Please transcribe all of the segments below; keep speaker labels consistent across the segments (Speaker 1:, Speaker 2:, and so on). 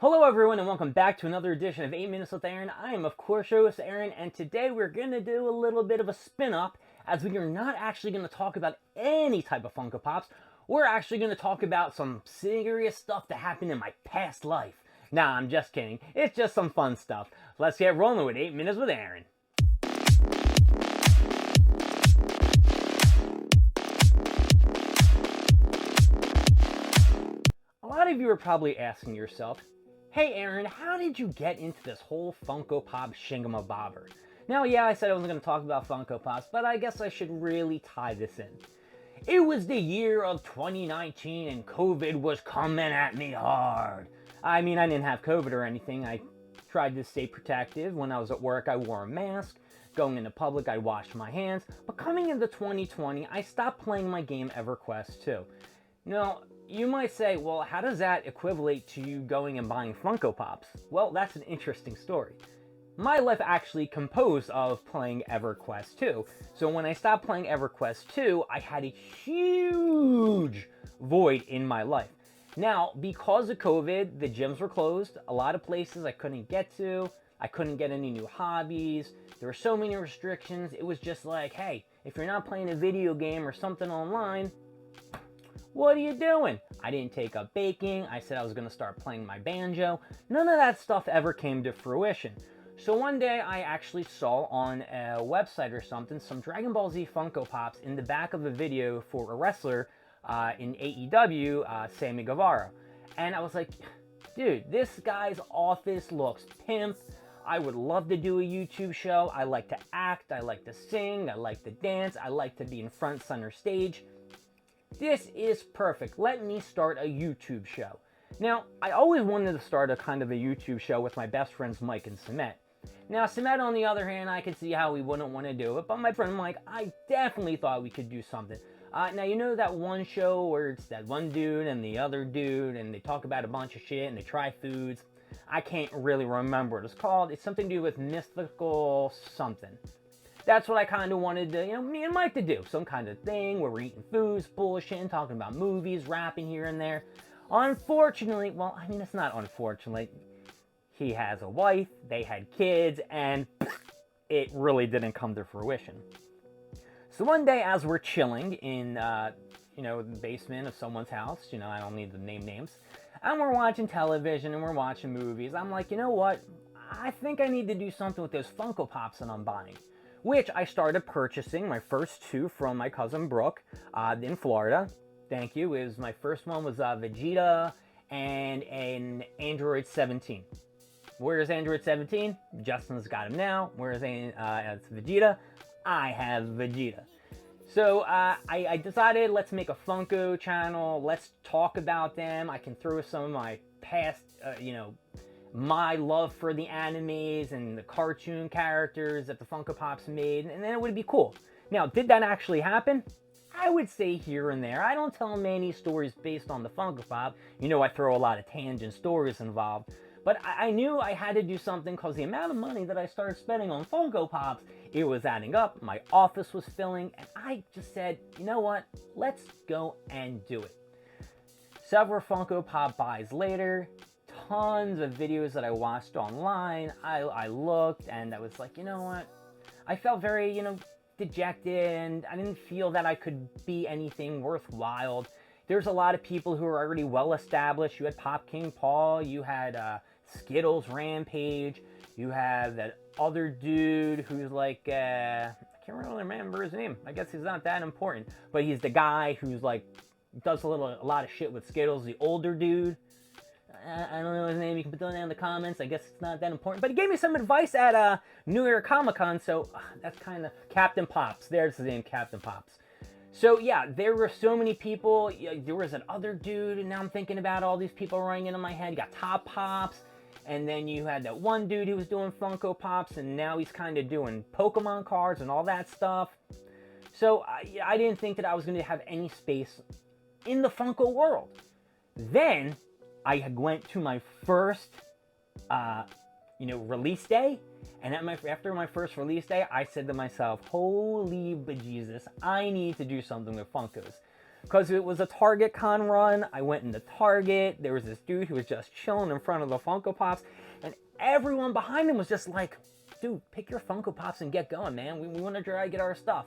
Speaker 1: Hello everyone and welcome back to another edition of 8 Minutes with Aaron. I am of course your host Aaron, and today we're going to do a little bit of a spin-up as we are not actually going to talk about any type of Funko Pops. We're actually going to talk about some serious stuff that happened in my past life. Nah, I'm just kidding. It's just some fun stuff. Let's get rolling with 8 Minutes with Aaron. A lot of you are probably asking yourself, hey Aaron, how did you get into this whole Funko Pop shingamabobber? Now, yeah, I said I wasn't going to talk about Funko Pops, but I guess I should really tie this in. It was the year of 2019 and COVID was coming at me hard. I mean, I didn't have COVID or anything. I tried to stay protective. When I was at work, I wore a mask. Going into public, I washed my hands. But coming into 2020, I stopped playing my game EverQuest 2. Now, you might say, well, how does that equivalent to you going and buying Funko Pops? Well, that's an interesting story. My life actually composed of playing EverQuest 2. So when I stopped playing EverQuest 2, I had a huge void in my life. Now, because of COVID, the gyms were closed. A lot of places I couldn't get to. I couldn't get any new hobbies. There were so many restrictions. It was just like, hey, if you're not playing a video game or something online, what are you doing? I didn't take up baking. I said I was going to start playing my banjo. None of that stuff ever came to fruition. So one day I actually saw on a website or something some Dragon Ball Z Funko Pops in the back of a video for a wrestler in AEW, Sammy Guevara. And I was like, dude, this guy's office looks pimp. I would love to do a YouTube show. I like to act. I like to sing. I like to dance. I like to be in front center stage. This is perfect. Let me start a YouTube show. Now, I always wanted to start a kind of a YouTube show with my best friends Mike and Samet. Now, Samet, on the other hand, I could see how he wouldn't want to do it, but my friend Mike, I definitely thought we could do something. Now, you know that one show where it's that one dude and the other dude, and they talk about a bunch of shit, and they try foods? I can't really remember what it's called. It's something to do with mythical something. That's what I kind of wanted to, me and Mike to do. Some kind of thing where we're eating foods, bullshitting, talking about movies, rapping here and there. Unfortunately, well, I mean, it's not unfortunately. He has a wife, they had kids, and it really didn't come to fruition. So one day as we're chilling in, the basement of someone's house, I don't need to name names, and we're watching television and we're watching movies, I'm like, you know what? I think I need to do something with those Funko Pops that I'm buying. Which I started purchasing my first two from my cousin Brooke in Florida. Thank you. My first one was Vegeta and an Android 17. Where's Android 17? Justin's got him now. Where's it's Vegeta? I have Vegeta. So I decided, let's make a Funko channel. Let's talk about them. I can throw some of my past, my love for the animes and the cartoon characters that the Funko Pops made, and then it would be cool. Now, did that actually happen? I would say here and there. I don't tell many stories based on the Funko Pop. I throw a lot of tangent stories involved. But I knew I had to do something because the amount of money that I started spending on Funko Pops, it was adding up. My office was filling, and I just said, you know what? Let's go and do it. Several Funko Pop buys later, tons of videos that I watched online. I looked and I was like, you know what? I felt very, dejected, and I didn't feel that I could be anything worthwhile. There's a lot of people who are already well established. You had Pop King Paul, you had Skittles Rampage, you have that other dude who's like, I can't really remember his name. I guess he's not that important, but he's the guy who's like, does a lot of shit with Skittles, the older dude. I don't know his name. You can put that in the comments. I guess it's not that important. But he gave me some advice at New York Comic Con, so that's kind of Captain Pops. There's his name, Captain Pops. So yeah, there were so many people. There was that other dude, and now I'm thinking about all these people running into my head. You got Top Pops, and then you had that one dude who was doing Funko Pops, and now he's kind of doing Pokemon cards and all that stuff. So I didn't think that I was going to have any space in the Funko world. Then I went to my first, release day, and after my first release day, I said to myself, holy bejesus, I need to do something with Funkos. Because it was a Target Con run. I went into Target. There was this dude who was just chilling in front of the Funko Pops. And everyone behind him was just like, dude, pick your Funko Pops and get going, man. We want to try to get our stuff.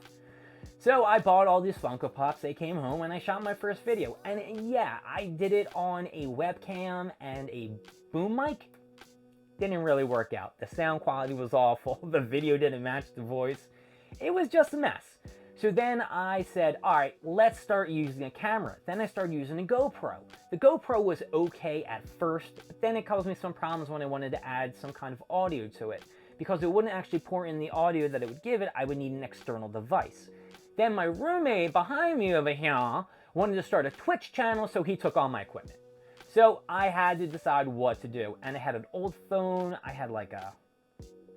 Speaker 1: So I bought all these Funko Pops. They came home and I shot my first video. And yeah, I did it on a webcam and a boom mic. Didn't really work out. The sound quality was awful. The video didn't match the voice. It was just a mess. So then I said, all right, let's start using a camera. Then I started using a GoPro. The GoPro was okay at first, but then it caused me some problems when I wanted to add some kind of audio to it. Because it wouldn't actually pour in the audio that it would give it, I would need an external device. Then my roommate behind me over here wanted to start a Twitch channel, so he took all my equipment. So I had to decide what to do. And I had an old phone. I had like a,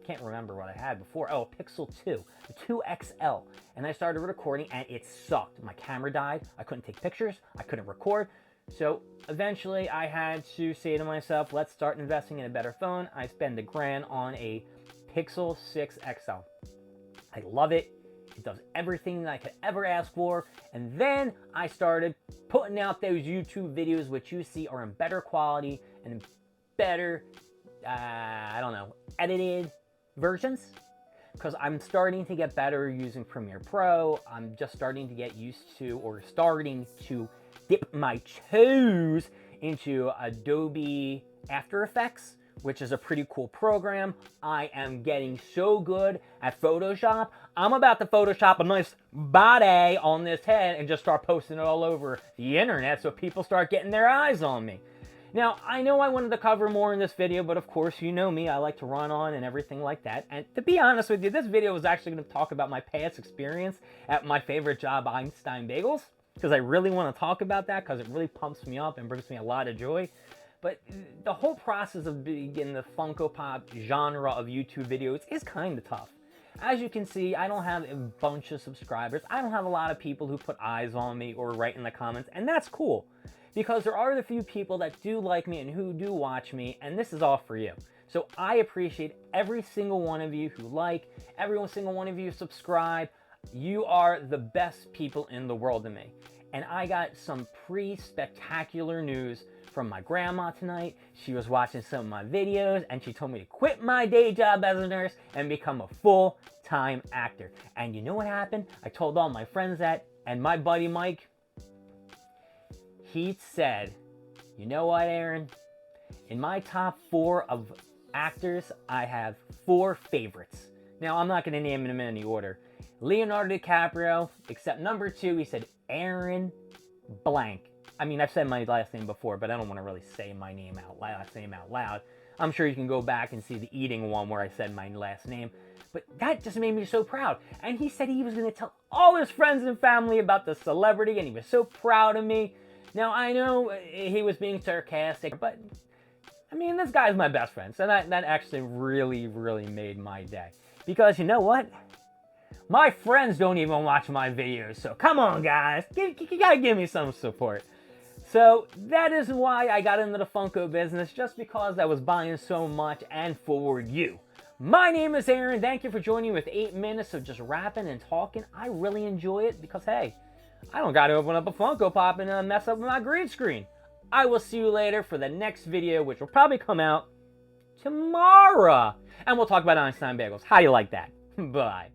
Speaker 1: can't remember what I had before. Oh, a Pixel 2, a 2XL. And I started recording and it sucked. My camera died. I couldn't take pictures. I couldn't record. So eventually I had to say to myself, let's start investing in a better phone. I spent $1,000 on a Pixel 6 XL. I love it. It does everything that I could ever ask for. And then I started putting out those YouTube videos, which you see are in better quality and in better, I don't know, edited versions. Because I'm starting to get better using Premiere Pro. I'm just starting to get used to, or starting to dip my toes into Adobe After Effects, which is a pretty cool program. I am getting so good at Photoshop. I'm about to Photoshop a nice body on this head and just start posting it all over the internet so people start getting their eyes on me. Now, I know I wanted to cover more in this video, but of course, you know me, I like to run on and everything like that. And to be honest with you, this video was actually going to talk about my past experience at my favorite job, Einstein Bagels, because I really want to talk about that because it really pumps me up and brings me a lot of joy. But the whole process of being in the Funko Pop genre of YouTube videos is kind of tough. As you can see, I don't have a bunch of subscribers. I don't have a lot of people who put eyes on me or write in the comments, and that's cool. Because there are the few people that do like me and who do watch me, and this is all for you. So I appreciate every single one of you who like, every single one of you who subscribe. You are the best people in the world to me. And I got some pretty spectacular news from my grandma tonight. She was watching some of my videos and she told me to quit my day job as a nurse and become a full-time actor. And you know what happened? I told all my friends that, and my buddy Mike, he said, you know what, Aaron? In my top 4 of actors, I have 4 favorites. Now, I'm not going to name them in any order. Leonardo DiCaprio, except number 2, he said Aaron blank. I mean, I've said my last name before, but I don't want to really say my name out loud. I'm sure you can go back and see the eating one where I said my last name. But that just made me so proud. And he said he was going to tell all his friends and family about the celebrity, and he was so proud of me. Now, I know he was being sarcastic, but, I mean, this guy's my best friend. So that actually really, really made my day. Because you know what? My friends don't even watch my videos. So come on, guys. You gotta give me some support. So that is why I got into the Funko business, just because I was buying so much and for you. My name is Aaron. Thank you for joining me with 8 minutes of just rapping and talking. I really enjoy it because, hey, I don't gotta open up a Funko Pop and mess up my green screen. I will see you later for the next video, which will probably come out tomorrow. And we'll talk about Einstein Bagels. How do you like that? Bye.